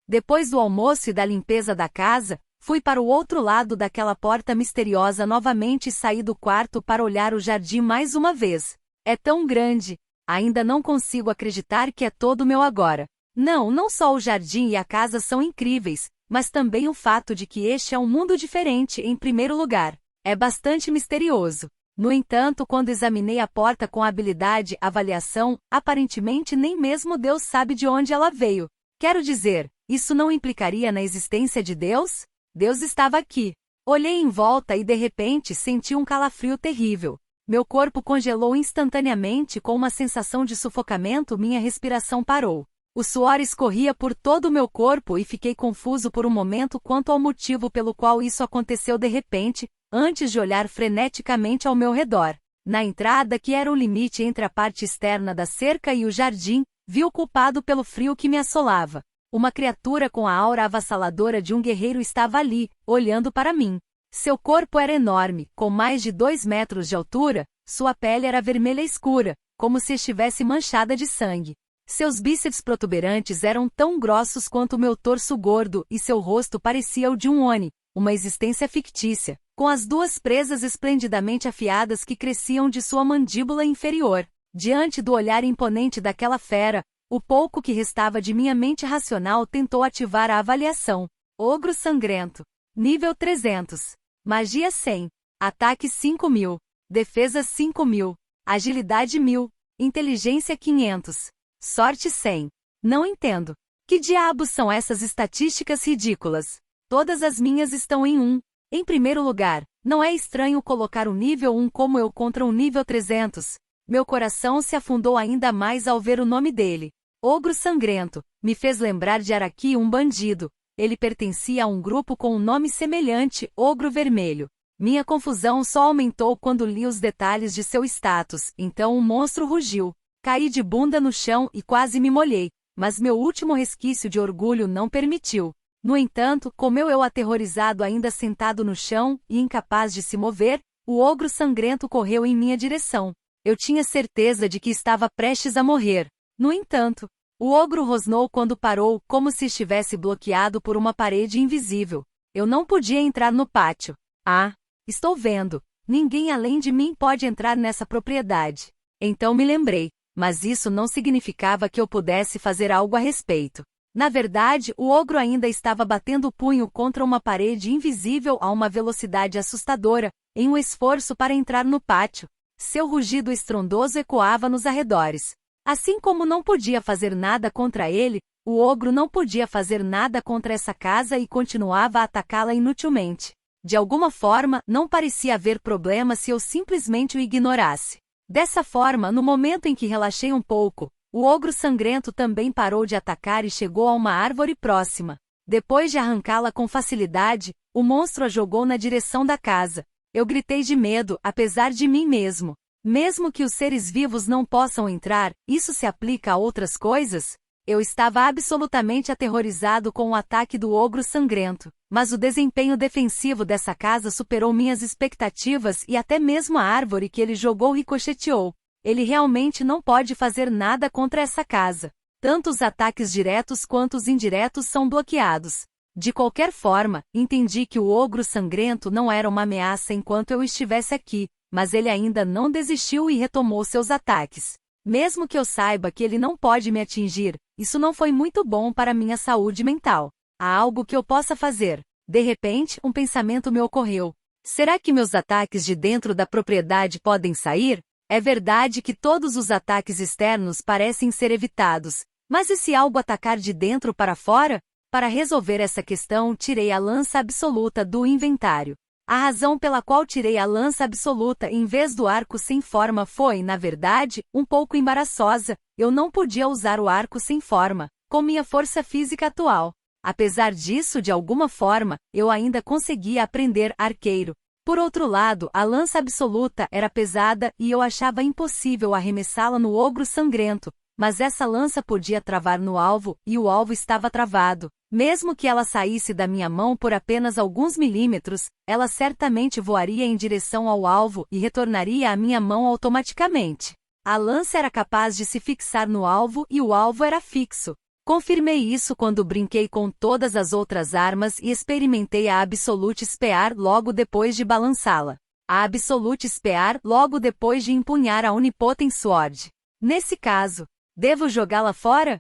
Depois do almoço e da limpeza da casa, fui para o outro lado daquela porta misteriosa novamente e saí do quarto para olhar o jardim mais uma vez. É tão grande. Ainda não consigo acreditar que é todo meu agora. Não só o jardim e a casa são incríveis, mas também o fato de que este é um mundo diferente em primeiro lugar. É bastante misterioso. No entanto, quando examinei a porta com habilidade avaliação, aparentemente nem mesmo Deus sabe de onde ela veio. Quero dizer, isso não implicaria na existência de Deus? Deus estava aqui. Olhei em volta e de repente senti um calafrio terrível. Meu corpo congelou instantaneamente com uma sensação de sufocamento, minha respiração parou. O suor escorria por todo o meu corpo e fiquei confuso por um momento quanto ao motivo pelo qual isso aconteceu de repente, antes de olhar freneticamente ao meu redor. Na entrada, que era o limite entre a parte externa da cerca e o jardim, vi o culpado pelo frio que me assolava. Uma criatura com a aura avassaladora de um guerreiro estava ali, olhando para mim. Seu corpo era enorme, com mais de 2 metros de altura, sua pele era vermelha escura, como se estivesse manchada de sangue. Seus bíceps protuberantes eram tão grossos quanto meu torso gordo e seu rosto parecia o de um Oni, uma existência fictícia, com as 2 presas esplendidamente afiadas que cresciam de sua mandíbula inferior. Diante do olhar imponente daquela fera, o pouco que restava de minha mente racional tentou ativar a avaliação. Ogro sangrento. Nível 300. Magia 100. Ataque 5.000. Defesa 5.000. Agilidade 1.000. Inteligência 500. Sorte 100. Não entendo. Que diabos são essas estatísticas ridículas? Todas as minhas estão em 1. Em primeiro lugar, não é estranho colocar um nível 1 como eu contra um nível 300. Meu coração se afundou ainda mais ao ver o nome dele. Ogro sangrento. Me fez lembrar de Araki, um bandido. Ele pertencia a um grupo com um nome semelhante, Ogro Vermelho. Minha confusão só aumentou quando li os detalhes de seu status, então o monstro rugiu. Caí de bunda no chão e quase me molhei, mas meu último resquício de orgulho não permitiu. No entanto, como eu aterrorizado ainda sentado no chão e incapaz de se mover, o ogro sangrento correu em minha direção. Eu tinha certeza de que estava prestes a morrer. No entanto, o ogro rosnou quando parou, como se estivesse bloqueado por uma parede invisível. Eu não podia entrar no pátio. Ah, estou vendo. Ninguém além de mim pode entrar nessa propriedade. Então me lembrei, mas isso não significava que eu pudesse fazer algo a respeito. Na verdade, o ogro ainda estava batendo o punho contra uma parede invisível a uma velocidade assustadora, em um esforço para entrar no pátio. Seu rugido estrondoso ecoava nos arredores. Assim como não podia fazer nada contra ele, o ogro não podia fazer nada contra essa casa e continuava a atacá-la inutilmente. De alguma forma, não parecia haver problema se eu simplesmente o ignorasse. Dessa forma, no momento em que relaxei um pouco, o ogro sangrento também parou de atacar e chegou a uma árvore próxima. Depois de arrancá-la com facilidade, o monstro a jogou na direção da casa. Eu gritei de medo, apesar de mim mesmo. Mesmo que os seres vivos não possam entrar, isso se aplica a outras coisas? Eu estava absolutamente aterrorizado com o ataque do ogro sangrento, mas o desempenho defensivo dessa casa superou minhas expectativas e até mesmo a árvore que ele jogou ricocheteou. Ele realmente não pode fazer nada contra essa casa. Tanto os ataques diretos quanto os indiretos são bloqueados. De qualquer forma, entendi que o ogro sangrento não era uma ameaça enquanto eu estivesse aqui, mas ele ainda não desistiu e retomou seus ataques. Mesmo que eu saiba que ele não pode me atingir, isso não foi muito bom para minha saúde mental. Há algo que eu possa fazer. De repente, um pensamento me ocorreu. Será que meus ataques de dentro da propriedade podem sair? É verdade que todos os ataques externos parecem ser evitados, mas e se algo atacar de dentro para fora? Para resolver essa questão, tirei a lança absoluta do inventário. A razão pela qual tirei a lança absoluta em vez do arco sem forma foi, na verdade, um pouco embaraçosa. Eu não podia usar o arco sem forma, com minha força física atual. Apesar disso, de alguma forma, eu ainda conseguia aprender arqueiro. Por outro lado, a lança absoluta era pesada e eu achava impossível arremessá-la no ogro sangrento, mas essa lança podia travar no alvo, e o alvo estava travado. Mesmo que ela saísse da minha mão por apenas alguns milímetros, ela certamente voaria em direção ao alvo e retornaria à minha mão automaticamente. A lança era capaz de se fixar no alvo e o alvo era fixo. Confirmei isso quando brinquei com todas as outras armas e experimentei a Absolute Spear logo depois de balançá-la. A Absolute Spear logo depois de empunhar a Unipotent Sword. Nesse caso, devo jogá-la fora?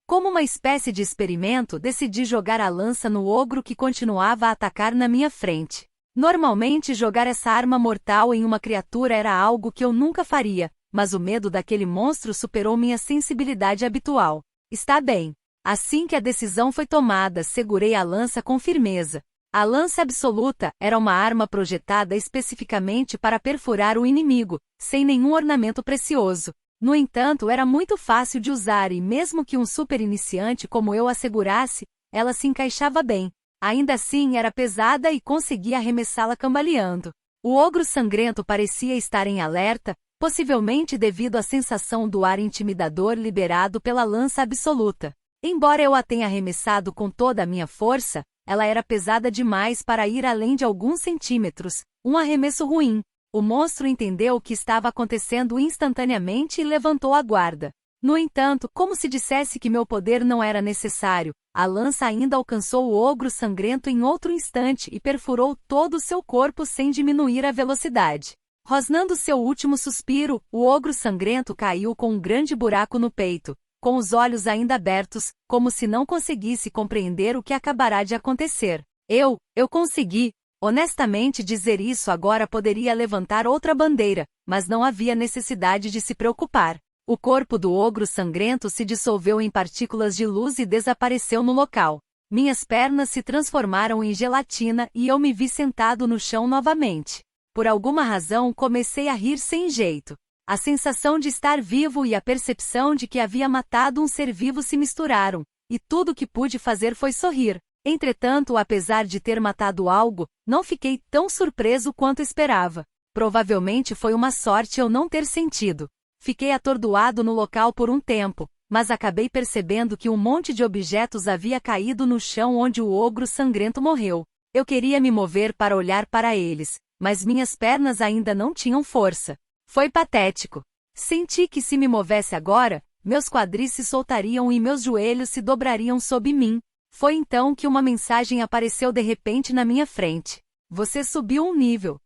Como uma espécie de experimento, decidi jogar a lança no ogro que continuava a atacar na minha frente. Normalmente jogar essa arma mortal em uma criatura era algo que eu nunca faria, mas o medo daquele monstro superou minha sensibilidade habitual. Está bem. Assim que a decisão foi tomada, segurei a lança com firmeza. A lança absoluta era uma arma projetada especificamente para perfurar o inimigo, sem nenhum ornamento precioso. No entanto, era muito fácil de usar e mesmo que um super iniciante como eu a segurasse, ela se encaixava bem. Ainda assim era pesada e conseguia arremessá-la cambaleando. O ogro sangrento parecia estar em alerta, possivelmente devido à sensação do ar intimidador liberado pela lança absoluta. Embora eu a tenha arremessado com toda a minha força, ela era pesada demais para ir além de alguns centímetros. Um arremesso ruim. O monstro entendeu o que estava acontecendo instantaneamente e levantou a guarda. No entanto, como se dissesse que meu poder não era necessário, a lança ainda alcançou o ogro sangrento em outro instante e perfurou todo o seu corpo sem diminuir a velocidade. Rosnando seu último suspiro, o ogro sangrento caiu com um grande buraco no peito, com os olhos ainda abertos, como se não conseguisse compreender o que acabará de acontecer. Eu consegui. Honestamente, dizer isso agora poderia levantar outra bandeira, mas não havia necessidade de se preocupar. O corpo do ogro sangrento se dissolveu em partículas de luz e desapareceu no local. Minhas pernas se transformaram em gelatina e eu me vi sentado no chão novamente. Por alguma razão comecei a rir sem jeito. A sensação de estar vivo e a percepção de que havia matado um ser vivo se misturaram, e tudo o que pude fazer foi sorrir. Entretanto, apesar de ter matado algo, não fiquei tão surpreso quanto esperava. Provavelmente foi uma sorte eu não ter sentido. Fiquei atordoado no local por um tempo, mas acabei percebendo que um monte de objetos havia caído no chão onde o ogro sangrento morreu. Eu queria me mover para olhar para eles, mas minhas pernas ainda não tinham força. Foi patético. Senti que se me movesse agora, meus quadris se soltariam e meus joelhos se dobrariam sob mim. Foi então que uma mensagem apareceu de repente na minha frente. Você subiu um nível.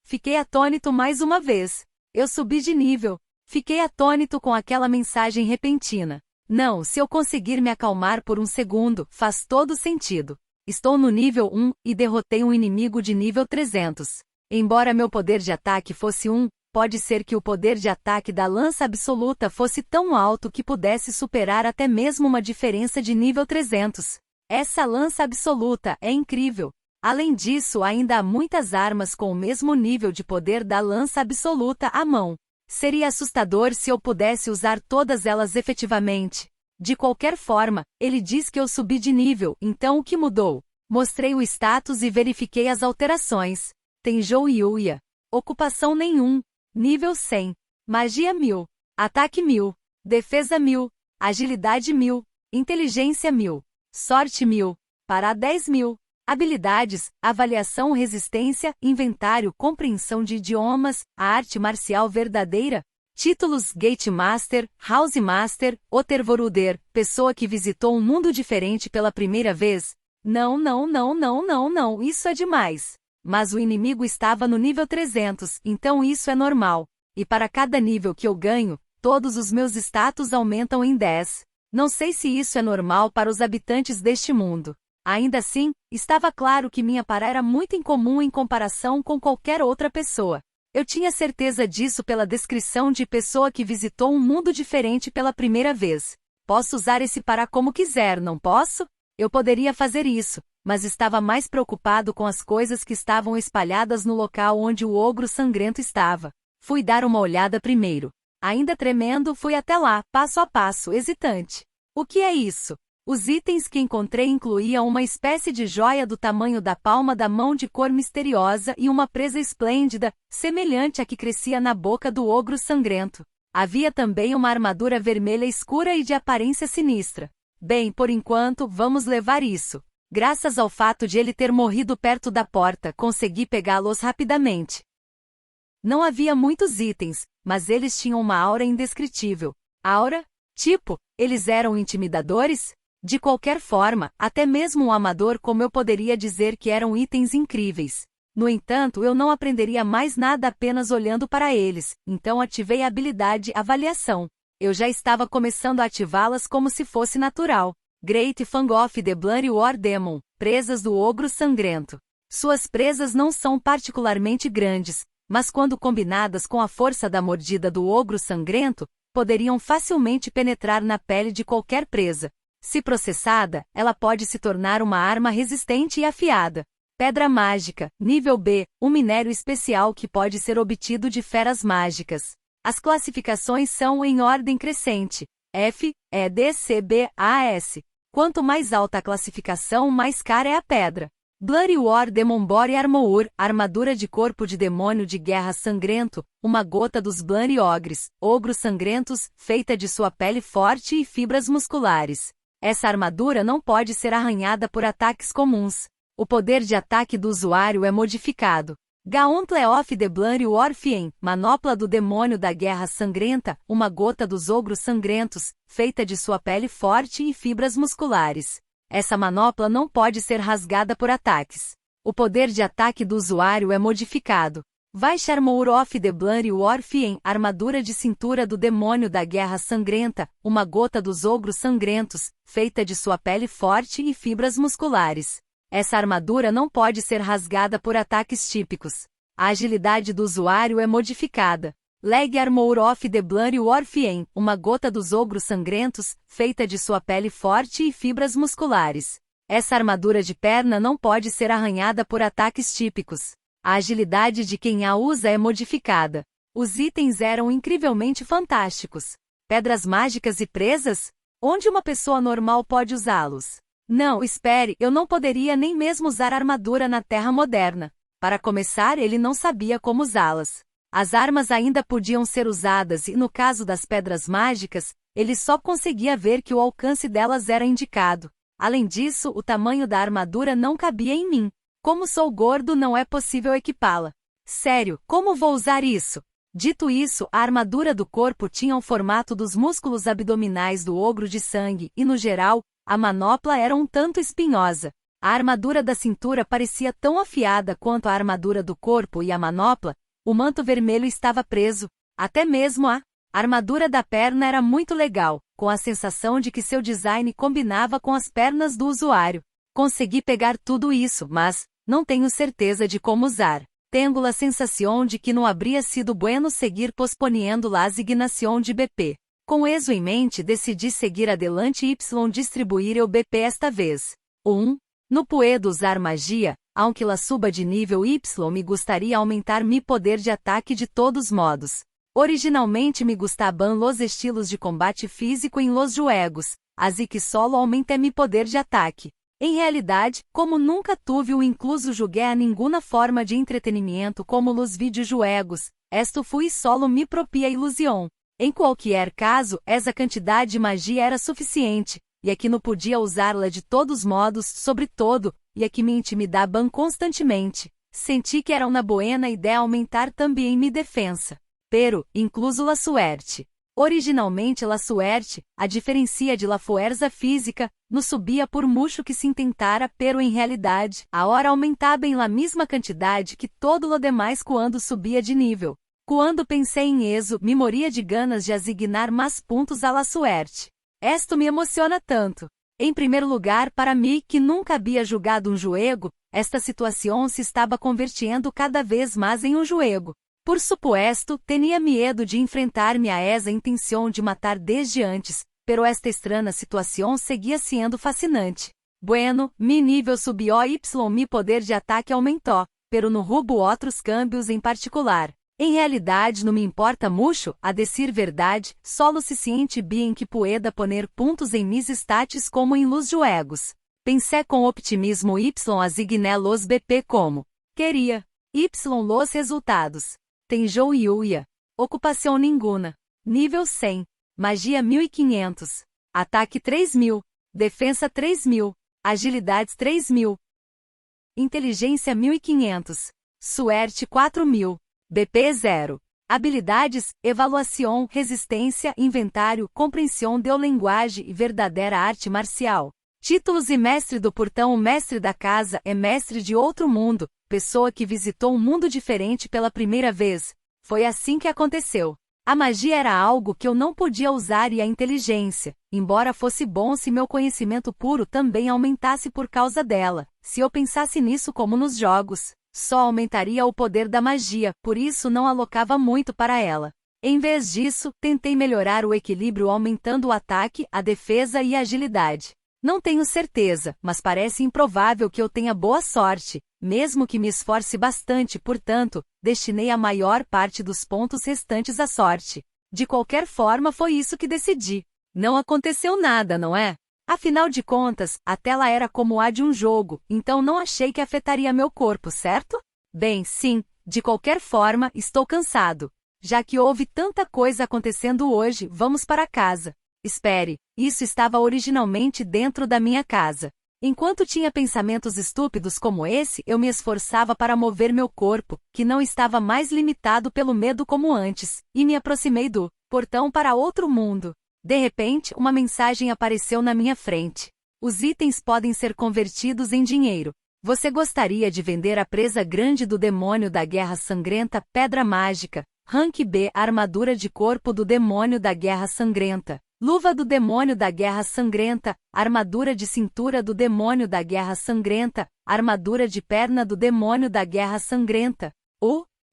Fiquei atônito mais uma vez. Eu subi de nível. Fiquei atônito com aquela mensagem repentina. Não, se eu conseguir me acalmar por um segundo, faz todo sentido. Estou no nível 1 e derrotei um inimigo de nível 300. Embora meu poder de ataque fosse 1, pode ser que o poder de ataque da lança absoluta fosse tão alto que pudesse superar até mesmo uma diferença de nível 300. Essa lança absoluta é incrível. Além disso, ainda há muitas armas com o mesmo nível de poder da lança absoluta à mão. Seria assustador se eu pudesse usar todas elas efetivamente. De qualquer forma, ele diz que eu subi de nível, então o que mudou? Mostrei o status e verifiquei as alterações. Tenjou Yuya. Ocupação nenhum. Nível 100. Magia 1000. Ataque 1000. Defesa 1000. Agilidade 1000. Inteligência 1000. Sorte 1000. Para 10.000. Habilidades, avaliação, resistência, inventário, compreensão de idiomas, a arte marcial verdadeira. Títulos: Gate Master, House Master, Ottervoruder, pessoa que visitou um mundo diferente pela primeira vez. Não, isso é demais. Mas o inimigo estava no nível 300, então isso é normal. E para cada nível que eu ganho, todos os meus status aumentam em 10. Não sei se isso é normal para os habitantes deste mundo. Ainda assim, estava claro que minha para era muito incomum em comparação com qualquer outra pessoa. Eu tinha certeza disso pela descrição de pessoa que visitou um mundo diferente pela primeira vez. Posso usar esse para como quiser, não posso? Eu poderia fazer isso, mas estava mais preocupado com as coisas que estavam espalhadas no local onde o ogro sangrento estava. Fui dar uma olhada primeiro. Ainda tremendo, fui até lá, passo a passo, hesitante. O que é isso? Os itens que encontrei incluíam uma espécie de joia do tamanho da palma da mão de cor misteriosa e uma presa esplêndida, semelhante à que crescia na boca do ogro sangrento. Havia também uma armadura vermelha escura e de aparência sinistra. Bem, por enquanto, vamos levar isso. Graças ao fato de ele ter morrido perto da porta, consegui pegá-los rapidamente. Não havia muitos itens, mas eles tinham uma aura indescritível. Aura? Tipo, Eles eram intimidadores? De qualquer forma, até mesmo um amador como eu poderia dizer que eram itens incríveis. No entanto, eu não aprenderia mais nada apenas olhando para eles, então ativei a habilidade Avaliação. Eu já estava começando a ativá-las como se fosse natural. Great Fang of the Bloody War Demon, presas do ogro sangrento. Suas presas não são particularmente grandes, mas quando combinadas com a força da mordida do ogro sangrento, poderiam facilmente penetrar na pele de qualquer presa. Se processada, ela pode se tornar uma arma resistente e afiada. Pedra mágica, nível B, um minério especial que pode ser obtido de feras mágicas. As classificações são em ordem crescente. F, E, D, C, B, A, S. Quanto mais alta a classificação, mais cara é a pedra. Bloody War Demon Body Armor, armadura de corpo de demônio de guerra sangrento, uma gota dos Bloody Ogres, ogros sangrentos, feita de sua pele forte e fibras musculares. Essa armadura não pode ser arranhada por ataques comuns. O poder de ataque do usuário é modificado. Gauntlet of the Bloody Warfiend, manopla do demônio da guerra sangrenta, uma gota dos ogros sangrentos, feita de sua pele forte e fibras musculares. Essa manopla não pode ser rasgada por ataques. O poder de ataque do usuário é modificado. Vaisha Armor of the Bloody Warfiend, armadura de cintura do demônio da guerra sangrenta, uma gota dos ogros sangrentos, feita de sua pele forte e fibras musculares. Essa armadura não pode ser rasgada por ataques típicos. A agilidade do usuário é modificada. Leg Armor of the Bloody Warfiend, uma gota dos ogros sangrentos, feita de sua pele forte e fibras musculares. Essa armadura de perna não pode ser arranhada por ataques típicos. A agilidade de quem a usa é modificada. Os itens eram incrivelmente fantásticos. Pedras mágicas e presas? Onde uma pessoa normal pode usá-los? Não, espere, eu não poderia nem mesmo usar armadura na Terra moderna. Para começar, ele não sabia como usá-las. As armas ainda podiam ser usadas e no caso das pedras mágicas, ele só conseguia ver que o alcance delas era indicado. Além disso, o tamanho da armadura não cabia em mim. Como sou gordo, não é possível equipá-la. Sério, como vou usar isso? Dito isso, a armadura do corpo tinha o formato dos músculos abdominais do ogro de sangue e, no geral, a manopla era um tanto espinhosa. A armadura da cintura parecia tão afiada quanto a armadura do corpo e a manopla. O manto vermelho estava preso. Até mesmo a armadura da perna era muito legal, com a sensação de que seu design combinava com as pernas do usuário. Consegui pegar tudo isso, mas não tenho certeza de como usar. Tenho a sensação de que não habría sido bueno seguir posponiendo la asignación de BP. Com isso em mente, decidi seguir adelante e distribuir o BP esta vez. 1. No puedo usar magia, aunque la suba de nível Y me gustaría aumentar mi poder de ataque de todos modos. Originalmente me gustaban los estilos de combate físico em los juegos, así que solo aumenté mi poder de ataque. Em realidade, como nunca tive o incluso jogué a nenhuma forma de entretenimento como los videojuegos, esto fui solo mi propia ilusión. Em qualquer caso, essa quantidade de magia era suficiente, e aqui não podia usá-la de todos modos, sobretudo, e aqui me intimidavam constantemente. Senti que era uma buena ideia aumentar também minha defesa. Pero, incluso la suerte. Originalmente la suerte, a diferencia de la fuerza física, no subia por mucho que se intentara, pero em realidade, a hora aumentava em la mesma quantidade que todo lo demais quando subia de nível. Quando pensei em eso, me moria de ganas de asignar mais pontos à la suerte. Esto me emociona tanto. Em primeiro lugar, para mim, que nunca havia jogado um jogo, esta situação se estava convertindo cada vez mais em um jogo. Por supuesto, tinha medo de enfrentar-me a essa intenção de matar desde antes, pero esta estranha situação seguia sendo fascinante. Bueno, mi nível subiu y mi poder de ataque aumentou, pero no rubo outros cambios em particular. Em realidade não me importa mucho, a decir verdade, solo se siente bien que pueda poner pontos em mis stats como em los juegos. Pensei com optimismo y asigné los BP como queria. Y los resultados. Tenjou Yuya. Ocupação nenhuma. Nível 100. Magia 1500. Ataque 3000. Defesa 3000. Agilidades 3000. Inteligência 1500. Suerte 4000. BP 0. Habilidades: Evaluação, Resistência, Inventário, Compreensão de linguagem e verdadeira arte marcial. Títulos e mestre do portão. O mestre da casa é mestre de outro mundo, pessoa que visitou um mundo diferente pela primeira vez. Foi assim que aconteceu. A magia era algo que eu não podia usar e a inteligência, embora fosse bom se meu conhecimento puro também aumentasse por causa dela. Se eu pensasse nisso como nos jogos, só aumentaria o poder da magia, por isso não alocava muito para ela. Em vez disso, tentei melhorar o equilíbrio aumentando o ataque, a defesa e a agilidade. Não tenho certeza, mas parece improvável que eu tenha boa sorte, mesmo que me esforce bastante, portanto, destinei a maior parte dos pontos restantes à sorte. De qualquer forma, foi isso que decidi. Não aconteceu nada, não é? Afinal de contas, a tela era como a de um jogo, então não achei que afetaria meu corpo, certo? Bem, sim, de qualquer forma, estou cansado. Já que houve tanta coisa acontecendo hoje, vamos para casa. Espere, isso estava originalmente dentro da minha casa. Enquanto tinha pensamentos estúpidos como esse, eu me esforçava para mover meu corpo, que não estava mais limitado pelo medo como antes, e me aproximei do portão para outro mundo. De repente, uma mensagem apareceu na minha frente. Os itens podem ser convertidos em dinheiro. Você gostaria de vender a presa grande do demônio da guerra sangrenta, pedra mágica, rank B, armadura de corpo do demônio da guerra sangrenta. Luva do demônio da guerra sangrenta, armadura de cintura do demônio da guerra sangrenta, armadura de perna do demônio da guerra sangrenta.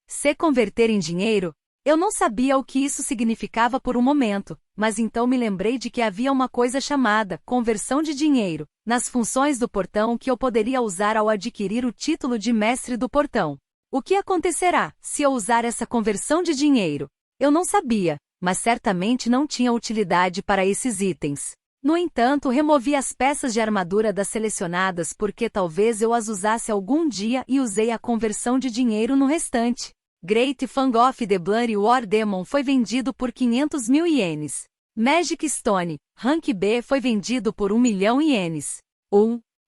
Se converter em dinheiro? Eu não sabia o que isso significava por um momento, mas então me lembrei de que havia uma coisa chamada conversão de dinheiro nas funções do portão que eu poderia usar ao adquirir o título de mestre do portão. O que acontecerá se eu usar essa conversão de dinheiro? Eu não sabia, mas certamente não tinha utilidade para esses itens. No entanto, removi as peças de armadura das selecionadas porque talvez eu as usasse algum dia e usei a conversão de dinheiro no restante. Great Fang of the Bloody War Demon foi vendido por 500 mil ienes. Magic Stone, Rank B foi vendido por 1 milhão ienes.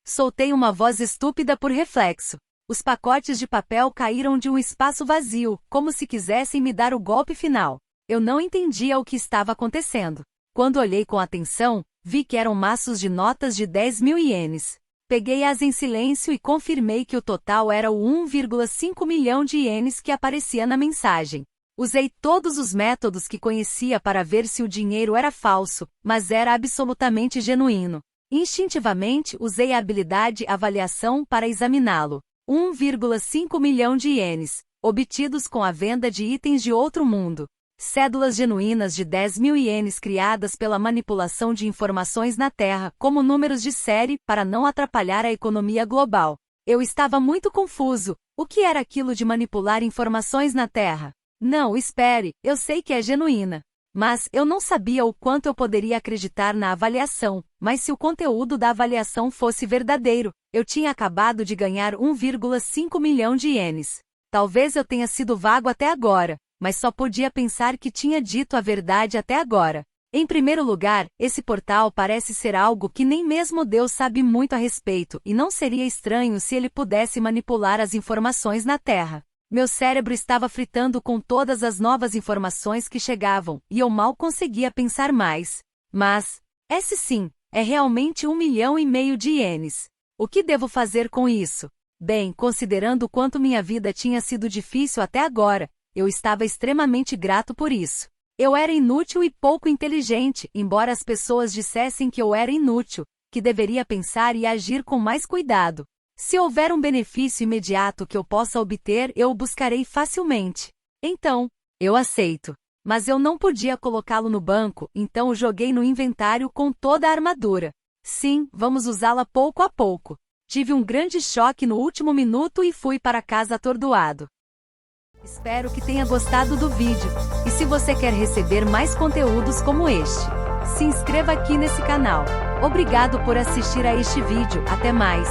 Soltei uma voz estúpida por reflexo. Os pacotes de papel caíram de um espaço vazio, como se quisessem me dar o golpe final. Eu não entendia o que estava acontecendo. Quando olhei com atenção, vi que eram maços de notas de 10 mil ienes. Peguei-as em silêncio e confirmei que o total era o 1,5 milhão de ienes que aparecia na mensagem. Usei todos os métodos que conhecia para ver se o dinheiro era falso, mas era absolutamente genuíno. Instintivamente, usei a habilidade Avaliação para examiná-lo. 1,5 milhão de ienes, obtidos com a venda de itens de outro mundo. Cédulas genuínas de 10 mil ienes criadas pela manipulação de informações na Terra, como números de série, para não atrapalhar a economia global. Eu estava muito confuso. O que era aquilo de manipular informações na Terra? Não, espere, eu sei que é genuína. Mas eu não sabia o quanto eu poderia acreditar na avaliação, mas se o conteúdo da avaliação fosse verdadeiro, eu tinha acabado de ganhar 1,5 milhão de ienes. Talvez eu tenha sido vago até agora, mas só podia pensar que tinha dito a verdade até agora. Em primeiro lugar, esse portal parece ser algo que nem mesmo Deus sabe muito a respeito, e não seria estranho se ele pudesse manipular as informações na Terra. Meu cérebro estava fritando com todas as novas informações que chegavam, e eu mal conseguia pensar mais. Mas, esse sim, é realmente 1,5 milhão de ienes. O que devo fazer com isso? Bem, considerando o quanto minha vida tinha sido difícil até agora, eu estava extremamente grato por isso. Eu era inútil e pouco inteligente, embora as pessoas dissessem que eu era inútil, que deveria pensar e agir com mais cuidado. Se houver um benefício imediato que eu possa obter, eu o buscarei facilmente. Então, eu aceito. Mas eu não podia colocá-lo no banco, então o joguei no inventário com toda a armadura. Sim, vamos usá-la pouco a pouco. Tive um grande choque no último minuto e fui para casa atordoado. Espero que tenha gostado do vídeo, e se você quer receber mais conteúdos como este, se inscreva aqui nesse canal. Obrigado por assistir a este vídeo, até mais!